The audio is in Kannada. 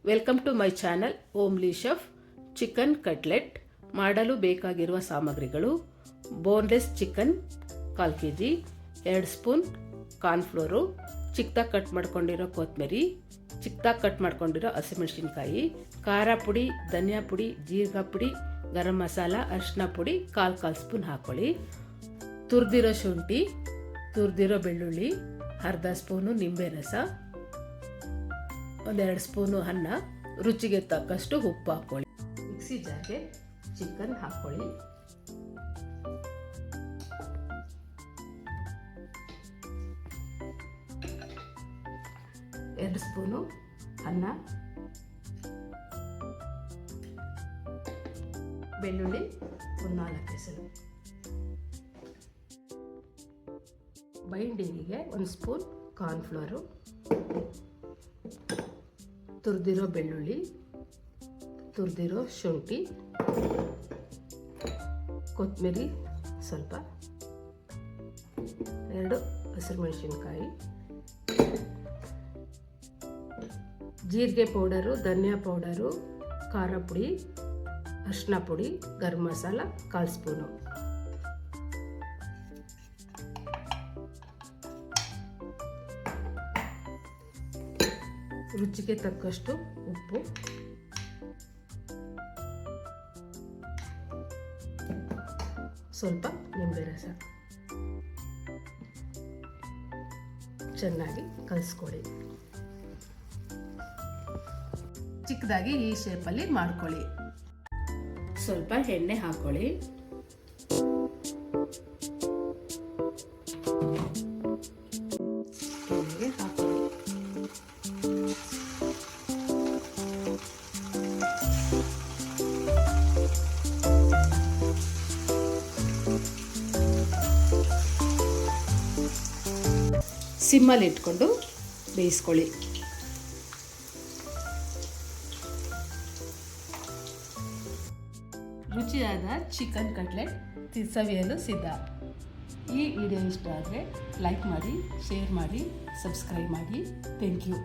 Welcome to my channel homely chef. Chicken cutlet ಮಾಡಲು ಬೇಕಾಗಿರುವ ಸಾಮಗ್ರಿಗಳು: boneless chicken 1/4 kg, 2 spoon cornflour, ಚಿಕ್ಕದಾಗಿ ಕಟ್ ಮಾಡ್ಕೊಂಡಿರೋ ಕೊತ್ತಂಬರಿ, ಚಿಕ್ಕದಾಗಿ ಕಟ್ ಮಾಡ್ಕೊಂಡಿರೋ ಹಸಿಮೆಣಸಿನ್ಕಾಯಿ, ಖಾರ ಪುಡಿ, ಧನಿಯಾ ಪುಡಿ, ಜೀರಿಗೆ ಪುಡಿ, ಗರಂ ಮಸಾಲ, ಅರಿಶಿನ ಪುಡಿ 1/4 ಸ್ಪೂನ್ ಹಾಕ್ಕೊಳ್ಳಿ. ತುರಿದಿರೋ ಶುಂಠಿ, ತುರಿದಿರೋ ಬೆಳ್ಳುಳ್ಳಿ, ಅರ್ಧ ಸ್ಪೂನು ನಿಂಬೆ ರಸ, 2 ಸ್ಪೂನು ಅನ್ನ, ರುಚಿಗೆ ತಕ್ಕಷ್ಟು ಉಪ್ಪು ಹಾಕ್ಕೊಳ್ಳಿ. ಮಿಕ್ಸಿ ಜಾರ್ಗೆ ಚಿಕನ್ ಹಾಕ್ಕೊಳ್ಳಿ. ಎರಡು ಸ್ಪೂನು ಅನ್ನ, ಬೆಳ್ಳುಳ್ಳಿ 4 ಎಸಳು, ಬೈಂಡಿಂಗಿಗೆ 1 ಸ್ಪೂನ್ ಕಾರ್ನ್ಫ್ಲೋರು, ತುರಿದಿರೋ ಬೆಳ್ಳುಳ್ಳಿ, ತುರಿದಿರೋ ಶುಂಠಿ, ಕೊತ್ತಂಬರಿ ಸ್ವಲ್ಪ, 2 ಹಸಿರುಮೆಣಸಿನ್ಕಾಯಿ, ಜೀರಿಗೆ ಪೌಡರು, ಧನಿಯಾ ಪೌಡರು, ಖಾರ ಪುಡಿ, ಅರಿಶಿನ ಪುಡಿ, ಗರಂ ಮಸಾಲ 1/4 ಸ್ಪೂನು. ರುಚಿಗೆ ತಕ್ಕಷ್ಟು ಉಪ್ಪು, ಸ್ವಲ್ಪ ನಿಂಬೆ ರಸ. ಚೆನ್ನಾಗಿ ಕಲಿಸ್ಕೊಳ್ಳಿ. ಚಿಕ್ಕದಾಗಿ ಈ ಶೇಪಲ್ಲಿ ಮಾಡ್ಕೊಳ್ಳಿ. ಸ್ವಲ್ಪ ಎಣ್ಣೆ ಹಾಕೊಳ್ಳಿ. ಎಣ್ಣೆಗೆ ಹಾಕೊಳ್ಳಿ. ಸಿಮ್ಮಲ್ಲಿ ಇಟ್ಕೊಂಡು ಬೇಯಿಸ್ಕೊಳ್ಳಿ. ರುಚಿಯಾದ ಚಿಕನ್ ಕಟ್ಲೆಟ್ ಸವಿಯಲು ಸಿದ್ಧ. ಈ ವಿಡಿಯೋ ಇಷ್ಟ ಆದರೆ ಲೈಕ್ ಮಾಡಿ, ಶೇರ್ ಮಾಡಿ, ಸಬ್ಸ್ಕ್ರೈಬ್ ಮಾಡಿ. Thank you.